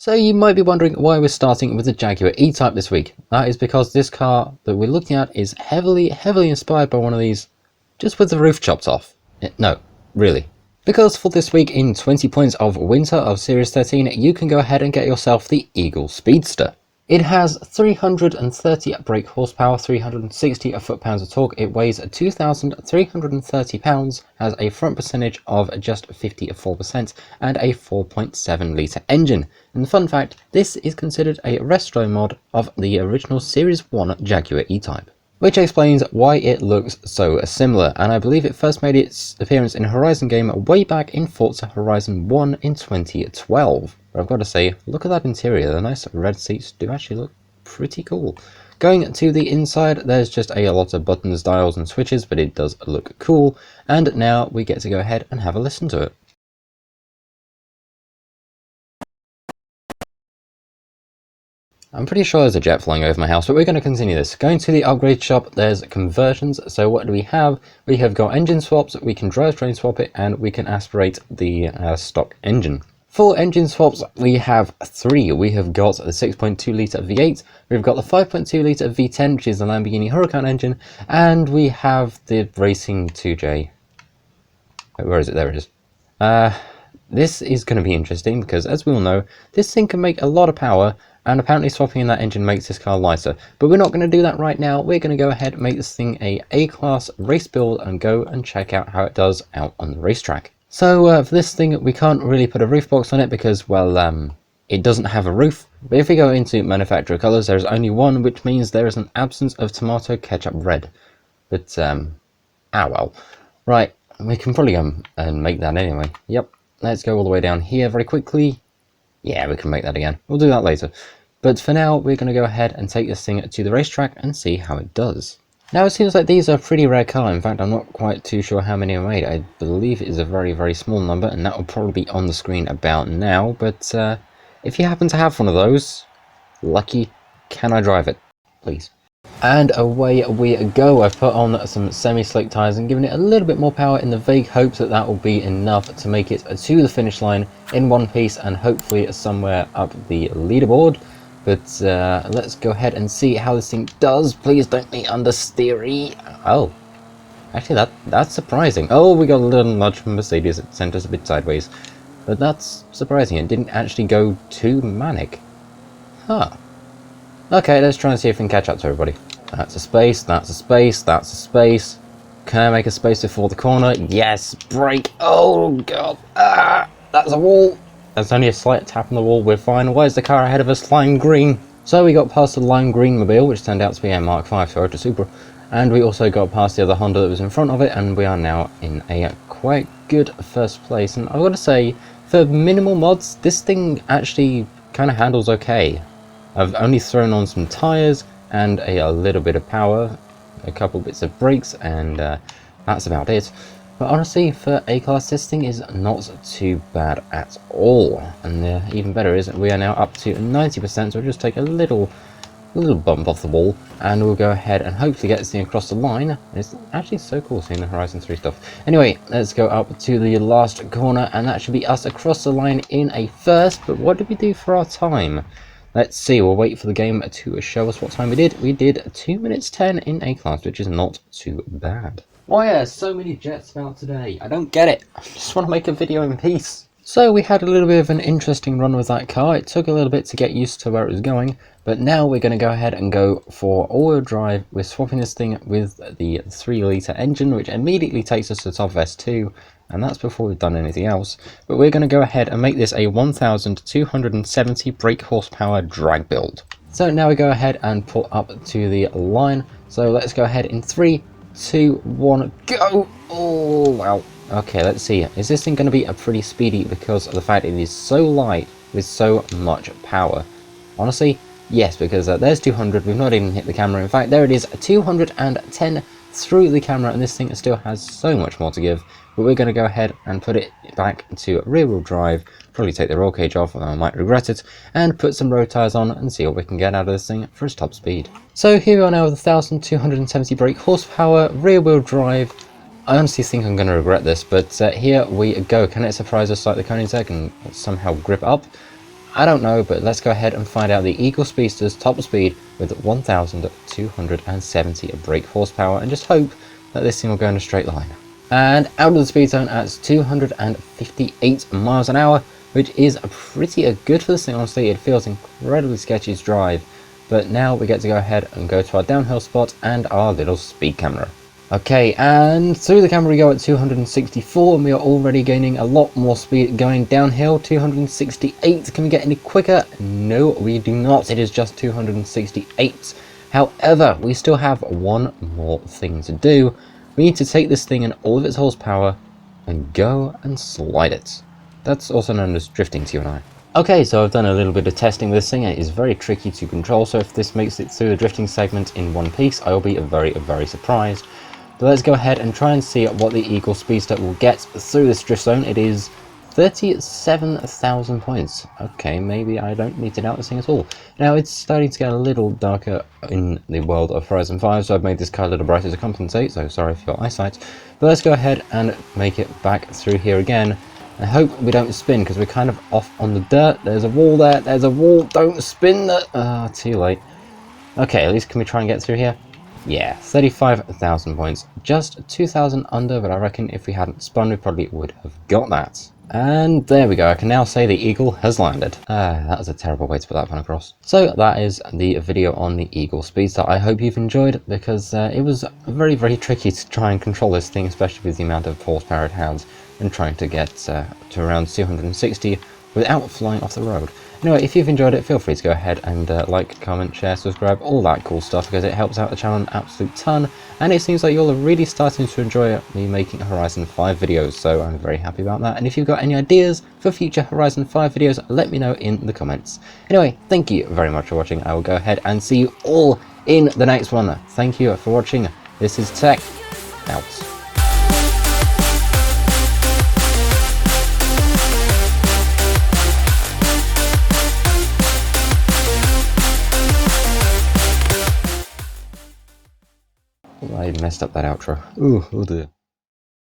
So you might be wondering why we're starting with the Jaguar E-Type this week. That is because this car that we're looking at is heavily inspired by one of these, just with the roof chopped off. No, really. Because for this week in 20 points of winter of Series 13, you can go ahead and get yourself the EAGLE Speedster. It has 330 brake horsepower, 360 foot-pounds of torque, it weighs 2,330 pounds, has a front percentage of just 54% and a 4.7 litre engine. And the fun fact, this is considered a resto mod of the original Series 1 Jaguar E-Type. Which explains why it looks so similar, and I believe it first made its appearance in a Horizon game way back in Forza Horizon 1 in 2012. But I've got to say, look at that interior, the nice red seats do actually look pretty cool. Going to the inside, there's just a lot of buttons, dials and switches, but it does look cool, and now we get to go ahead and have a listen to it. I'm pretty sure there's a jet flying over my house, but we're going to continue this. Going to the upgrade shop, there's conversions. So what do we have? We have got engine swaps, we can drivetrain swap it, and we can aspirate the stock engine. For engine swaps, we have three. We have got the 6.2 litre V8, we've got the 5.2 litre V10, which is the Lamborghini Huracan engine, and we have the Racing 2J. Wait, where is it? There it is. This is going to be interesting because, as we all know, this thing can make a lot of power, and apparently swapping in that engine makes this car lighter. But we're not going to do that right now. We're going to go ahead and make this thing a A-Class race build and go and check out how it does out on the racetrack. So for this thing, we can't really put a roof box on it because, well, it doesn't have a roof. But if we go into manufacturer colors, there's only one, which means there is an absence of tomato ketchup red. But, well. Right, we can probably go and make that anyway. Yep, let's go all the way down here very quickly. Yeah, we can make that again. We'll do that later. But for now, we're going to go ahead and take this thing to the racetrack and see how it does. Now, it seems like these are a pretty rare car. In fact, I'm not quite too sure how many are made. I believe it is a very small number, and that will probably be on the screen about now. But if you happen to have one of those, lucky, can I drive it? Please. And away we go. I've put on some semi-slick tyres and given it a little bit more power in the vague hopes that that will be enough to make it to the finish line in one piece and hopefully somewhere up the leaderboard. But let's go ahead and see how this thing does. Please don't be understeery. Oh, actually that's surprising. Oh, we got a little nudge from Mercedes. It sent us a bit sideways. But that's surprising. It didn't actually go too manic. Huh. Okay, let's try and see if we can catch up to everybody. That's a space, that's a space, that's a space. Can I make a space before the corner? Yes, brake. Oh god. Ah, that's a wall. That's only a slight tap on the wall, we're fine. Why is the car ahead of us? Lime green. So we got past the lime green mobile, which turned out to be a Mark V Toyota Supra. And we also got past the other Honda that was in front of it, and we are now in a quite good first place. And I've got to say, for minimal mods, this thing actually kind of handles okay. I've only thrown on some tyres and a little bit of power, a couple bits of brakes, and that's about it. But honestly, for A-Class, this thing is not too bad at all. And even better is we are now up to 90%, so we'll just take a little bump off the wall, and we'll go ahead and hopefully get this thing across the line. It's actually so cool seeing the Horizon 3 stuff. Anyway, let's go up to the last corner, and that should be us across the line in a first. But what did we do for our time? Let's see, we'll wait for the game to show us what time we did. We did 2 minutes 10 in A-Class, which is not too bad. Why are so many jets about today? I don't get it. I just want to make a video in peace. So we had a little bit of an interesting run with that car. It took a little bit to get used to where it was going, but now we're going to go ahead and go for all-wheel drive. We're swapping this thing with the 3 litre engine, which immediately takes us to top of S2. And that's before we've done anything else. But we're going to go ahead and make this a 1,270 brake horsepower drag build. So now we go ahead and pull up to the line. So let's go ahead in 3, 2, 1, go! Oh, wow. Okay, let's see. Is this thing going to be a pretty speedy because of the fact it is so light with so much power? Honestly, yes, because there's 200. We've not even hit the camera. In fact, there it is, 210 through the camera, and this thing still has so much more to give. But we're going to go ahead and put it back to rear-wheel drive, probably take the roll cage off, and I might regret it, and put some road tyres on and see what we can get out of this thing for its top speed. So here we are now with 1,270 brake horsepower, rear-wheel drive. I honestly think I'm going to regret this, but here we go. Can it surprise us like the Koenigsegg and somehow grip up? I don't know, but let's go ahead and find out the Eagle Speedster's top speed with 1,270 brake horsepower and just hope that this thing will go in a straight line. And out of the speed zone at 258 miles an hour, which is pretty good for this thing. Honestly, it feels incredibly sketchy to drive. But now we get to go ahead and go to our downhill spot and our little speed camera. Okay, and through the camera we go at 264, and we are already gaining a lot more speed going downhill. 268. Can we get any quicker? No, we do not. It is just 268. However, we still have one more thing to do. We need to take this thing and all of its horsepower and go and slide it. That's also known as drifting to you and I. Okay, so I've done a little bit of testing with this thing. It is very tricky to control, so if this makes it through the drifting segment in one piece, I will be very surprised. But let's go ahead and try and see what the Eagle Speedster will get through this drift zone. It is 37,000 points. Okay, maybe I don't need to doubt this thing at all. Now, it's starting to get a little darker in the world of Horizon 5, so I've made this car a little brighter to compensate, so sorry for your eyesight. But let's go ahead and make it back through here again. I hope we don't spin, because we're kind of off on the dirt. There's a wall there. There's a wall. Don't spin that. Too late. Okay, at least can we try and get through here? Yeah, 35,000 points. Just 2,000 under, but I reckon if we hadn't spun, we probably would have got that. And there we go. I can now say the Eagle has landed. That was a terrible way to put that one across. So that is the video on the Eagle Speedster. I hope you've enjoyed, because it was very tricky to try and control this thing, especially with the amount of horsepower it has, and trying to get to around 260 without flying off the road. Anyway, if you've enjoyed it, feel free to go ahead and like, comment, share, subscribe, all that cool stuff, because it helps out the channel an absolute ton, and it seems like you're really starting to enjoy me making Horizon 5 videos, so I'm very happy about that. And if you've got any ideas for future Horizon 5 videos, let me know in the comments. Anyway, thank you very much for watching. I will go ahead and see you all in the next one. Thank you for watching. This is Tech, out. I messed up that outro. Ooh, oh dear.